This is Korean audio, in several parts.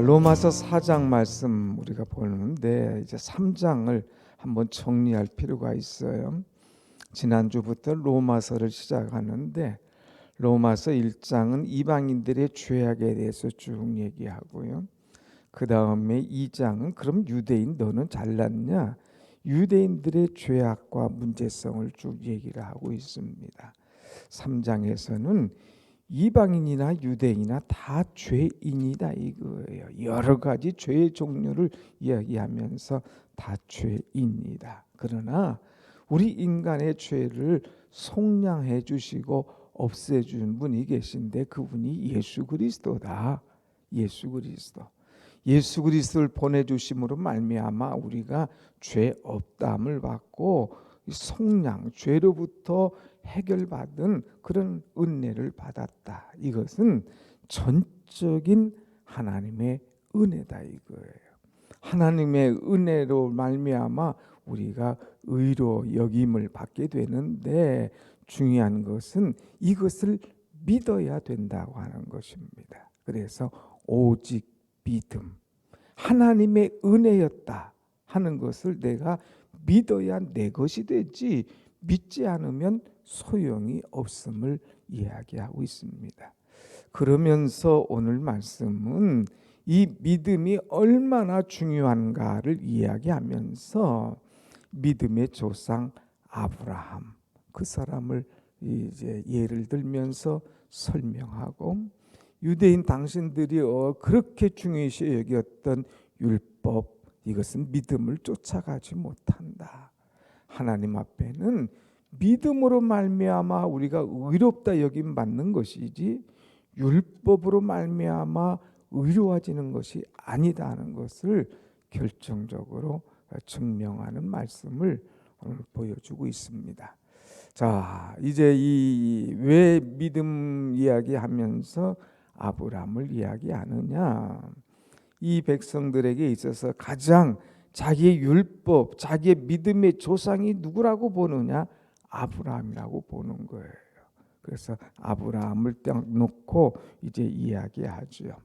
로마서 4장 말씀 우리가 보는데 이제 3장을 한번 정리할 필요가 있어요. 지난주부터 로마서를 시작하는데 로마서 1장은 이방인들의 죄악에 대해서 쭉 얘기하고요. 그 다음에 2장은 그럼 유대인 너는 잘났냐? 유대인들의 죄악과 문제성을 쭉 얘기를 하고 있습니다. 3장에서는 이방인이나 유대인이나 다 죄인이다 이거예요. 여러 가지 죄의 종류를 이야기하면서 다 죄인이다. 그러나 우리 인간의 죄를 속량해 주시고 없애준 분이 계신데 그분이 예수 그리스도다. 예수 그리스도. 예수 그리스도를 보내주심으로 말미암아 우리가 죄 없담을 받고 속량, 죄로부터 해결받은 그런 은혜를 받았다. 이것은 전적인 하나님의 은혜다 이거예요. 하나님의 은혜로 말미암아 우리가 의로 여김을 받게 되는데 중요한 것은 이것을 믿어야 된다고 하는 것입니다. 그래서 오직 믿음, 하나님의 은혜였다 하는 것을 내가 믿어야 내 것이 되지 믿지 않으면 소용이 없음을 이야기하고 있습니다. 그러면서 오늘 말씀은 이 믿음이 얼마나 중요한가를 이야기하면서 믿음의 조상 아브라함 그 사람을 이제 예를 들면서 설명하고 유대인 당신들이 그렇게 중요시 여겼던 율법 이것은 믿음을 쫓아가지 못한다. 하나님 앞에는 믿음으로 말미암아 우리가 의롭다 여김 받는 것이지 율법으로 말미암아 의로워지는 것이 아니다는 것을 결정적으로 증명하는 말씀을 오늘 보여주고 있습니다. 자, 이제 이 왜 믿음 이야기하면서 아브라함을 이야기하느냐? 이 백성들에게 있어서 가장 자기의 율법, 자기의 믿음의 조상이 누구라고 보느냐? 아브라함이라고 보는 거예요. 그래서 아브라함을 딱 놓고 이제 이야기하죠.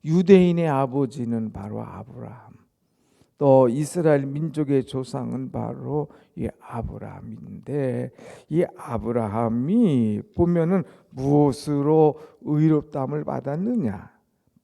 유대인의 아버지는 바로 아브라함. 또 이스라엘 민족의 조상은 바로 이 아브라함인데 이 아브라함이 보면은 무엇으로 의롭다함을 받았느냐?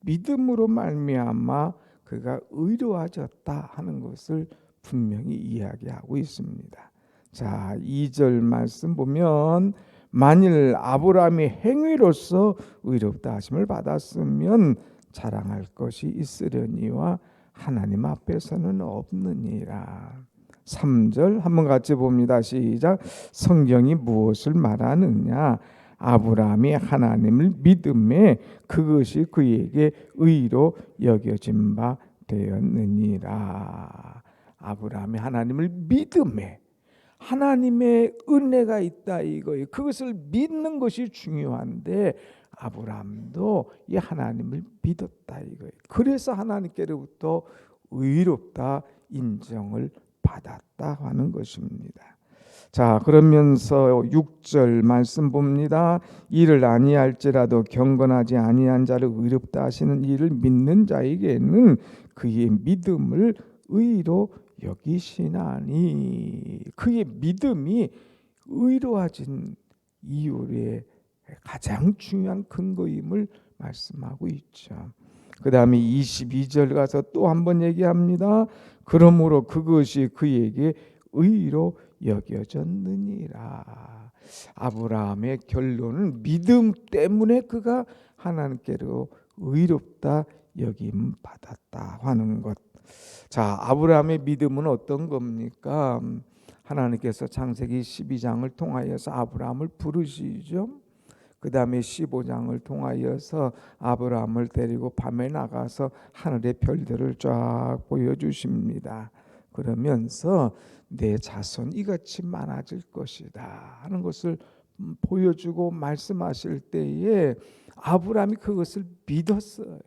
믿음으로 말미암아 그가 의로워졌다 하는 것을 분명히 이야기하고 있습니다. 자, 2절 말씀 보면 만일 아브라함이 행위로서 의롭다 하심을 받았으면 자랑할 것이 있으려니와 하나님 앞에서는 없느니라. 3절 한번 같이 봅니다. 시작. 성경이 무엇을 말하느냐? 아브라함이 하나님을 믿음에 그것이 그에게 의로 여겨진 바 되었느니라. 아브라함이 하나님을 믿음에 하나님의 은혜가 있다 이거예요. 그것을 믿는 것이 중요한데 아브라함도 이 하나님을 믿었다 이거예요. 그래서 하나님께로부터 의롭다 인정을 받았다 하는 것입니다. 자, 그러면서 6절 말씀 봅니다. 이를 아니할지라도 경건하지 아니한 자를 의롭다 하시는 이를 믿는 자에게는 그의 믿음을 의로 여기시나니. 그의 믿음이 의로워진 이유의 가장 중요한 근거임을 말씀하고 있죠. 그 다음에 22절 가서 또 한 번 얘기합니다. 그러므로 그것이 그에게 의로 여겨졌느니라. 아브라함의 결론은 믿음 때문에 그가 하나님께로 의롭다 여김 받았다 하는 것. 자, 아브라함의 믿음은 어떤 겁니까? 하나님께서 창세기 12장을 통하여서 아브라함을 부르시죠. 그 다음에 15장을 통하여서 아브라함을 데리고 밤에 나가서 하늘의 별들을 쫙 보여주십니다. 그러면서 내 자손 이같이 많아질 것이다 하는 것을 보여주고 말씀하실 때에 아브라함이 그것을 믿었어요.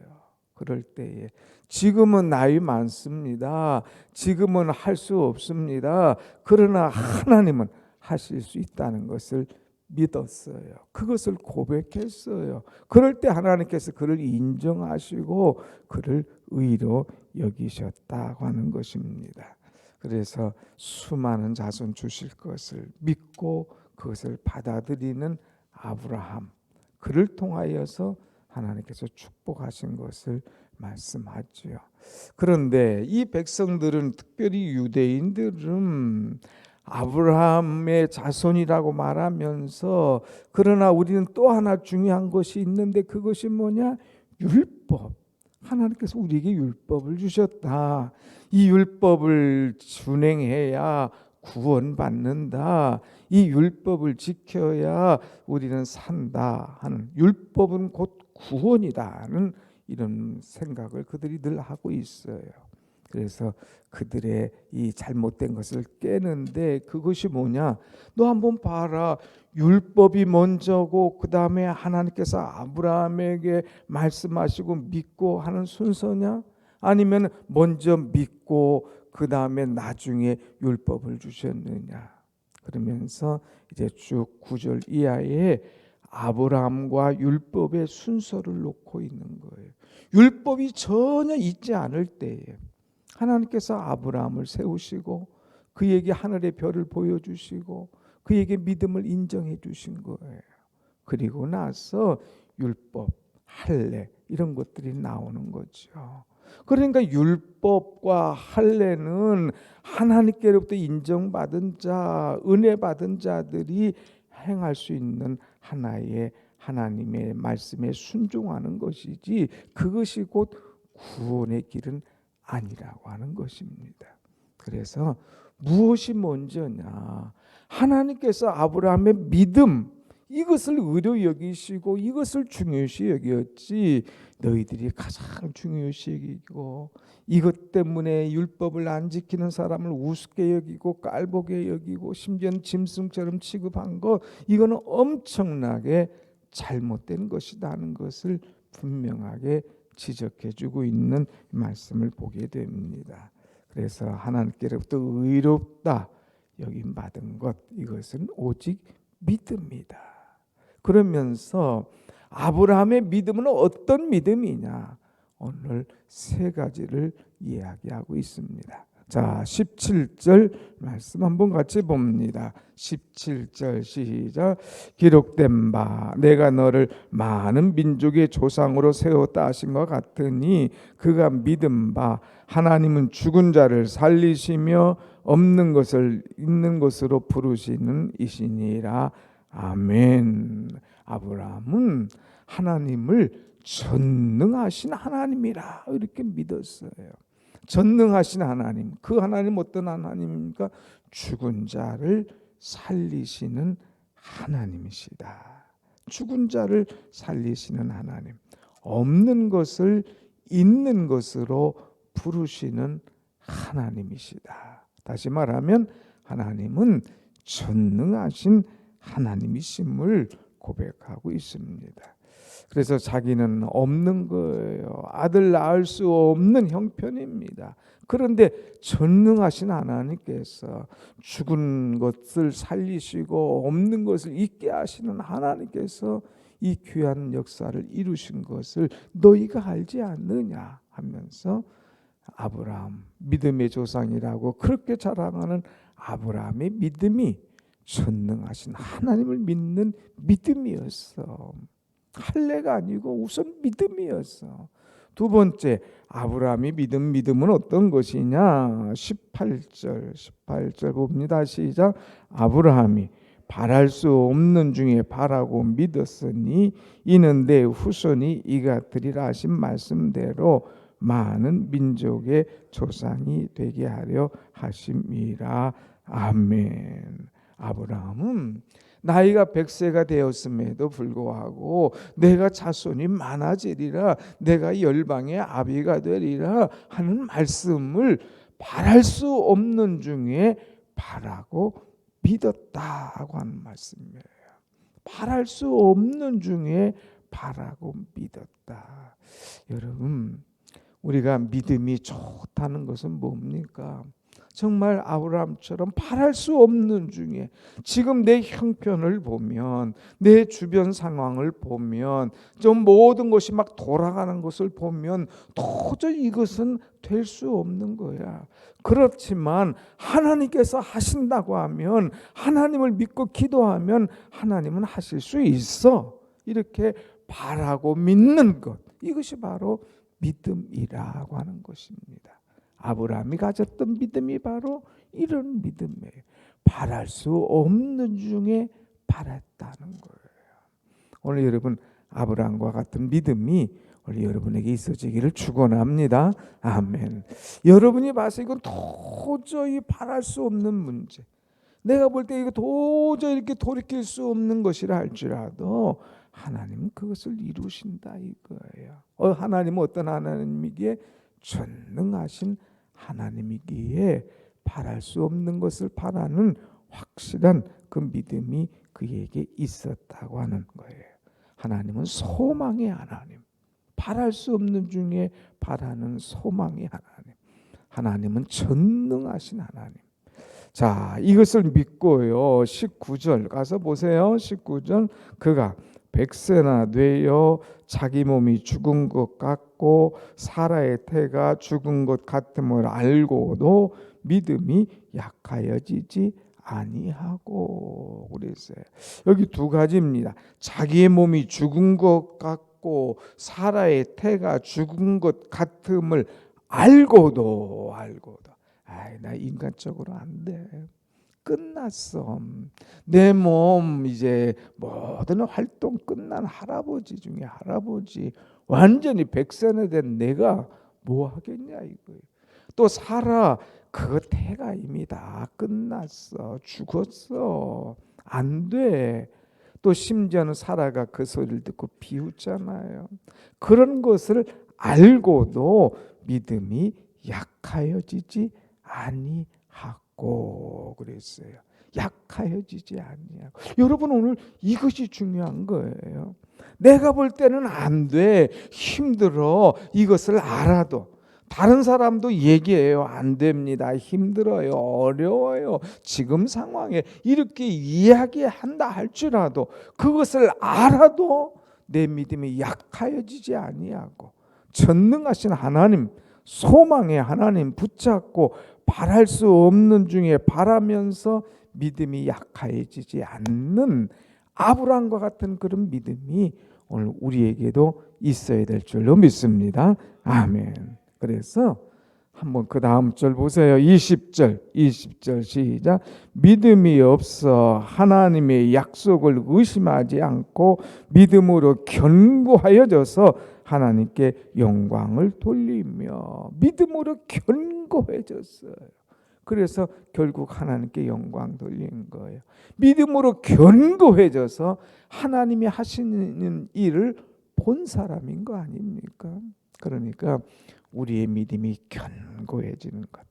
그럴 때에 지금은 나이 많습니다. 지금은 할 수 없습니다. 그러나 하나님은 하실 수 있다는 것을 믿었어요. 그것을 고백했어요. 그럴 때 하나님께서 그를 인정하시고 그를 의로 여기셨다고 하는 것입니다. 그래서 수많은 자손 주실 것을 믿고 그것을 받아들이는 아브라함, 그를 통하여서 하나님께서 축복하신 것을 말씀하지요. 그런데 이 백성들은, 특별히 유대인들은 아브라함의 자손이라고 말하면서, 그러나 우리는 또 하나 중요한 것이 있는데 그것이 뭐냐? 율법. 하나님께서 우리에게 율법을 주셨다. 이 율법을 준행해야 구원받는다. 이 율법을 지켜야 우리는 산다 하는, 율법은 곧 구원이다는 이런 생각을 그들이 늘 하고 있어요. 그래서 그들의 이 잘못된 것을 깨는데, 그것이 뭐냐? 너 한번 봐라. 율법이 먼저고 그 다음에 하나님께서 아브라함에게 말씀하시고 믿고 하는 순서냐? 아니면 먼저 믿고 그 다음에 나중에 율법을 주셨느냐? 그러면서 이제 쭉 9절 이하에 아브라함과 율법의 순서를 놓고 있는 거예요. 율법이 전혀 있지 않을 때에 하나님께서 아브라함을 세우시고 그에게 하늘의 별을 보여주시고 그에게 믿음을 인정해 주신 거예요. 그리고 나서 율법, 할례 이런 것들이 나오는 거죠. 그러니까 율법과 할례는 하나님께로부터 인정받은 자, 은혜 받은 자들이 행할 수 있는 하나의 하나님의 말씀에 순종하는 것이지, 그것이 곧 구원의 길은 아니라고 하는 것입니다. 그래서 무엇이 먼저냐? 하나님께서 아브라함의 믿음, 이것을 의로 여기시고 이것을 중요시 여겼지, 너희들이 가장 중요시 여기고 이것 때문에 율법을 안 지키는 사람을 우습게 여기고 깔보게 여기고 심지어는 짐승처럼 취급한 것, 이거는 엄청나게 잘못된 것이다 하는 것을 분명하게 지적해주고 있는 말씀을 보게 됩니다. 그래서 하나님께로부터 의롭다 여김 받은 것, 이것은 오직 믿음이다. 그러면서 아브라함의 믿음은 어떤 믿음이냐? 오늘 세 가지를 이야기하고 있습니다. 자, 17절 말씀 한번 같이 봅니다. 17절 시작. 기록된 바 내가 너를 많은 민족의 조상으로 세웠다 하신 것 같으니 그가 믿은 바 하나님은 죽은 자를 살리시며 없는 것을 있는 것으로 부르시는 이시니라. 아멘. 아브라함은 하나님을 전능하신 하나님이라 이렇게 믿었어요. 전능하신 하나님, 그 하나님 어떤 하나님입니까? 죽은 자를 살리시는 하나님이시다. 죽은 자를 살리시는 하나님, 없는 것을 있는 것으로 부르시는 하나님이시다. 다시 말하면 하나님은 전능하신 하나님이심을 고백하고 있습니다. 그래서 자기는 없는 거예요. 아들 낳을 수 없는 형편입니다. 그런데 전능하신 하나님께서 죽은 것을 살리시고 없는 것을 있게 하시는 하나님께서 이 귀한 역사를 이루신 것을 너희가 알지 않느냐 하면서 아브라함, 믿음의 조상이라고 그렇게 자랑하는 아브라함의 믿음이 전능하신 하나님을 믿는 믿음이었어. 할례가 아니고 우선 믿음이었어. 두 번째, 아브라함이 믿음은 어떤 것이냐? 18절 봅니다. 시작. 아브라함이 바랄 수 없는 중에 바라고 믿었으니 이는 내 후손이 이가 되리라 하신 말씀대로 많은 민족의 조상이 되게 하려 하심이라. 아멘. 아브라함은 나이가 100세가 되었음에도 불구하고 내가 자손이 많아지리라, 내가 열방의 아비가 되리라 하는 말씀을 바랄 수 없는 중에 바라고 믿었다고 하는 말씀이에요. 바랄 수 없는 중에 바라고 믿었다. 여러분, 우리가 믿음이 좋다는 것은 뭡니까? 정말 아브라함처럼 바랄 수 없는 중에 지금 내 형편을 보면, 내 주변 상황을 보면, 좀 모든 것이 막 돌아가는 것을 보면 도저히 이것은 될 수 없는 거야. 그렇지만 하나님께서 하신다고 하면, 하나님을 믿고 기도하면 하나님은 하실 수 있어. 이렇게 바라고 믿는 것, 이것이 바로 믿음이라고 하는 것입니다. 아브라함이 가졌던 믿음이 바로 이런 믿음이에요. 바랄 수 없는 중에 바랐다는 거예요. 오늘 여러분, 아브라함과 같은 믿음이 우리 여러분에게 있어지기를 축원합니다. 아멘. 여러분이 봐서 이건 도저히 바랄 수 없는 문제, 내가 볼 때 이거 도저히 이렇게 돌이킬 수 없는 것이라 할지라도 하나님은 그것을 이루신다 이거예요. 하나님은 어떤 하나님이기에? 전능하신 하나님이기에 바랄 수 없는 것을 바라는 확실한 그 믿음이 그에게 있었다고 하는 거예요. 하나님은 소망의 하나님, 바랄 수 없는 중에 바라는 소망의 하나님. 하나님은 전능하신 하나님. 자, 이것을 믿고요. 19절 가서 보세요. 19절, 그가 100세나 되어 자기 몸이 죽은 것 같고 사라의 태가 죽은 것 같음을 알고도 믿음이 약하여지지 아니하고 그랬어요. 여기 두 가지입니다. 자기의 몸이 죽은 것 같고 사라의 태가 죽은 것 같음을 알고도 나 인간적으로 안 돼. 끝났어. 내 몸 이제 모든 활동 끝난 할아버지 중에 할아버지, 완전히 100세나 된 내가 뭐 하겠냐 이거예요. 또 사라, 그 태가 이미 다 끝났어. 죽었어. 안 돼. 또 심지어는 사라가 그 소리를 듣고 비웃잖아요. 그런 것을 알고도 믿음이 약하여지지 아니하고 그랬어요. 약하여지지 아니하고. 여러분, 오늘 이것이 중요한 거예요. 내가 볼 때는 안 돼, 힘들어, 이것을 알아도 다른 사람도 얘기해요. 안 됩니다, 힘들어요, 어려워요, 지금 상황에 이렇게 이야기한다 할지라도 그것을 알아도 내 믿음이 약하여지지 아니하고 전능하신 하나님, 소망의 하나님 붙잡고 바랄 수 없는 중에 바라면서 믿음이 약해지지 않는 아브라함과 같은 그런 믿음이 오늘 우리에게도 있어야 될 줄로 믿습니다. 아멘. 그래서 한번 그 다음 절 보세요. 20절 시작. 믿음이 없어 하나님의 약속을 의심하지 않고 믿음으로 견고하여져서 하나님께 영광을 돌리며, 믿음으로 견고해졌어요. 그래서 결국 하나님께 영광 돌린 거예요. 믿음으로 견고해져서 하나님이 하시는 일을 본 사람인 거 아닙니까? 그러니까 우리의 믿음이 견고해지는 것.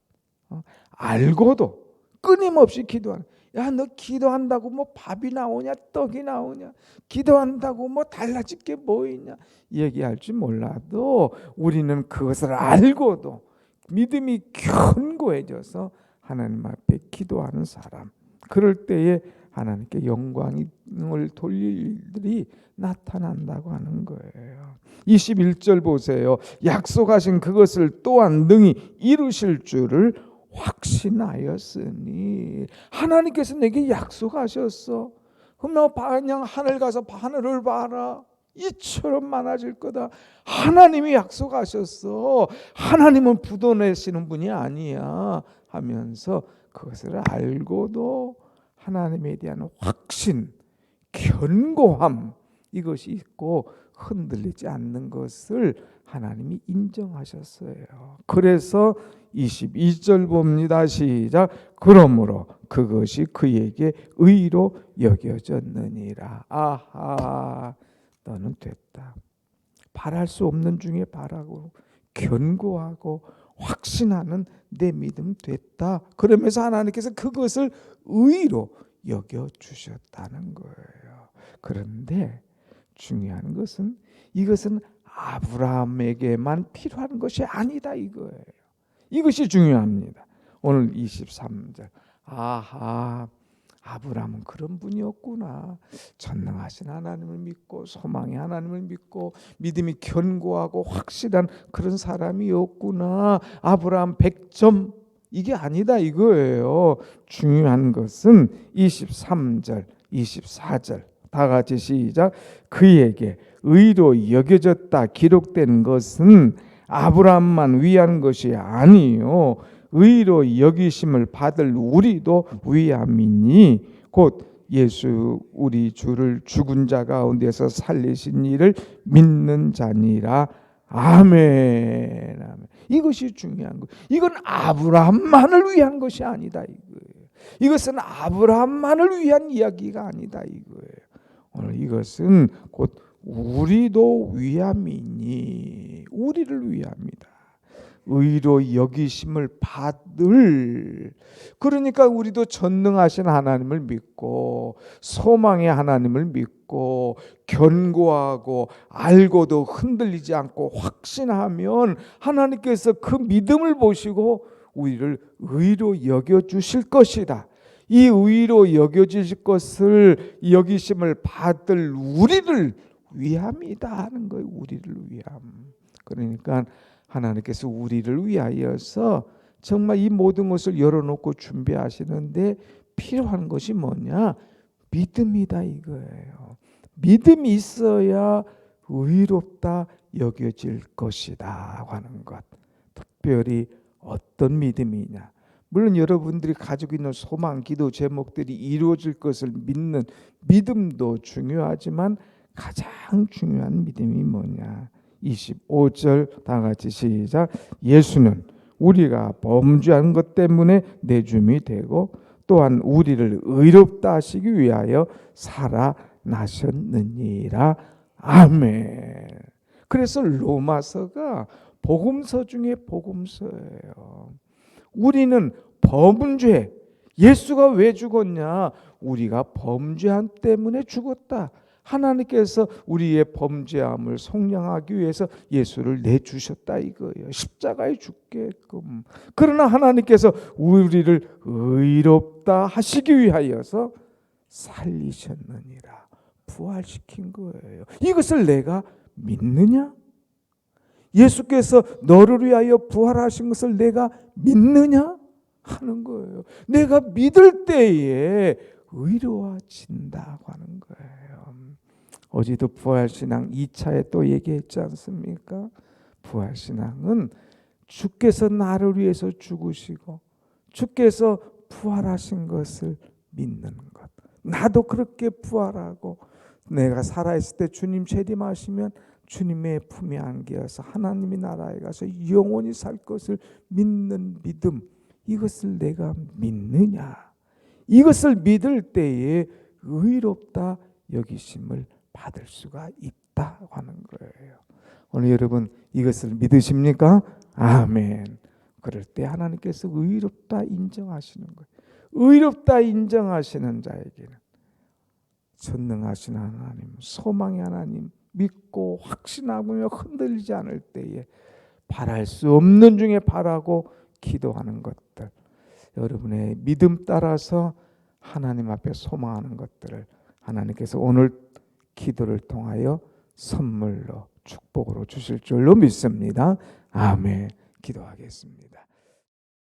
알고도 끊임없이 기도하는. 야, 너 기도한다고 뭐 밥이 나오냐, 떡이 나오냐, 기도한다고 뭐 달라질 게 뭐 있냐 얘기할지 몰라도 우리는 그것을 알고도 믿음이 견고해져서 하나님 앞에 기도하는 사람, 그럴 때에 하나님께 영광을 돌릴 일들이 나타난다고 하는 거예요. 21절 보세요. 약속하신 그것을 또한 능히 이루실 줄을 확신하였으니. 하나님께서 내게 약속하셨어. 그럼 너 그냥 하늘 가서 하늘을 봐라, 이처럼 많아질 거다. 하나님이 약속하셨어. 하나님은 부도내시는 분이 아니야 하면서 그것을 알고도 하나님에 대한 확신, 견고함, 이것이 있고 흔들리지 않는 것을 하나님이 인정하셨어요. 그래서 22절 봅니다. 시작. 그러므로 그것이 그에게 의로 여겨졌느니라. 아하, 너는 됐다. 바랄 수 없는 중에 바라고 견고하고 확신하는 내 믿음 됐다. 그러면서 하나님께서 그것을 의로 여겨주셨다는 거예요. 그런데 중요한 것은 이것은 아브라함에게만 필요한 것이 아니다 이거예요. 이것이 중요합니다. 오늘 23절. 아하, 아브라함은 그런 분이었구나. 전능하신 하나님을 믿고 소망의 하나님을 믿고 믿음이 견고하고 확실한 그런 사람이었구나. 아브라함 100점 이게 아니다 이거예요. 중요한 것은 23절 24절 다 같이 시작. 그에게 의로 여겨졌다 기록된 것은 아브라함만 위한 것이 아니요 의로 여기심을 받을 우리도 위함이니 곧 예수 우리 주를 죽은 자 가운데서 살리신 이를 믿는 자니라. 아멘. 아멘. 이것이 중요한 거. 이건 아브라함만을 위한 것이 아니다 이거예요. 이것은 아브라함만을 위한 이야기가 아니다 이거예요. 오늘 이것은 곧 우리도 위함이니 우리를 위함이다. 의로 여기심을 받을, 그러니까 우리도 전능하신 하나님을 믿고 소망의 하나님을 믿고 견고하고 알고도 흔들리지 않고 확신하면 하나님께서 그 믿음을 보시고 우리를 의로 여겨주실 것이다. 이 의로 여겨질 것을 여기심을 받을 우리를 위함이다 하는 거예요. 우리를 위함. 그러니까 하나님께서 우리를 위하여서 정말 이 모든 것을 열어놓고 준비하시는데 필요한 것이 뭐냐? 믿음이다 이거예요. 믿음이 있어야 의롭다 여겨질 것이다 하는 것. 특별히 어떤 믿음이냐? 물론 여러분들이 가지고 있는 소망, 기도 제목들이 이루어질 것을 믿는 믿음도 중요하지만 가장 중요한 믿음이 뭐냐? 25절 다 같이 시작. 예수는 우리가 범죄한 것 때문에 내줌이 되고 또한 우리를 의롭다 하시기 위하여 살아나셨느니라. 아멘. 그래서 로마서가 복음서 중에 복음서예요. 우리는 범죄, 예수가 왜 죽었냐? 우리가 범죄한 때문에 죽었다. 하나님께서 우리의 범죄함을 속량하기 위해서 예수를 내주셨다 이거예요. 십자가에 죽게끔. 그러나 하나님께서 우리를 의롭다 하시기 위하여서 살리셨느니라. 부활시킨 거예요. 이것을 내가 믿느냐? 예수께서 너를 위하여 부활하신 것을 내가 믿느냐? 하는 거예요. 내가 믿을 때에 의로워진다고 하는 거예요. 어제도 부활신앙 2차에 또 얘기했지 않습니까? 부활신앙은 주께서 나를 위해서 죽으시고 주께서 부활하신 것을 믿는 것. 나도 그렇게 부활하고 내가 살아있을 때 주님 재림하시면 주님의 품에 안겨서 하나님의 나라에 가서 영원히 살 것을 믿는 믿음. 이것을 내가 믿느냐? 이것을 믿을 때에 의롭다 여기심을 받을 수가 있다고 하는 거예요. 오늘 여러분 이것을 믿으십니까? 아멘. 그럴 때 하나님께서 의롭다 인정하시는 거예요. 의롭다 인정하시는 자에게는 전능하신 하나님, 소망의 하나님 믿고 확신하며 흔들리지 않을 때에 바랄 수 없는 중에 바라고 기도하는 것들, 여러분의 믿음 따라서 하나님 앞에 소망하는 것들을 하나님께서 오늘 기도를 통하여 선물로 축복으로 주실 줄로 믿습니다. 아멘. 기도하겠습니다.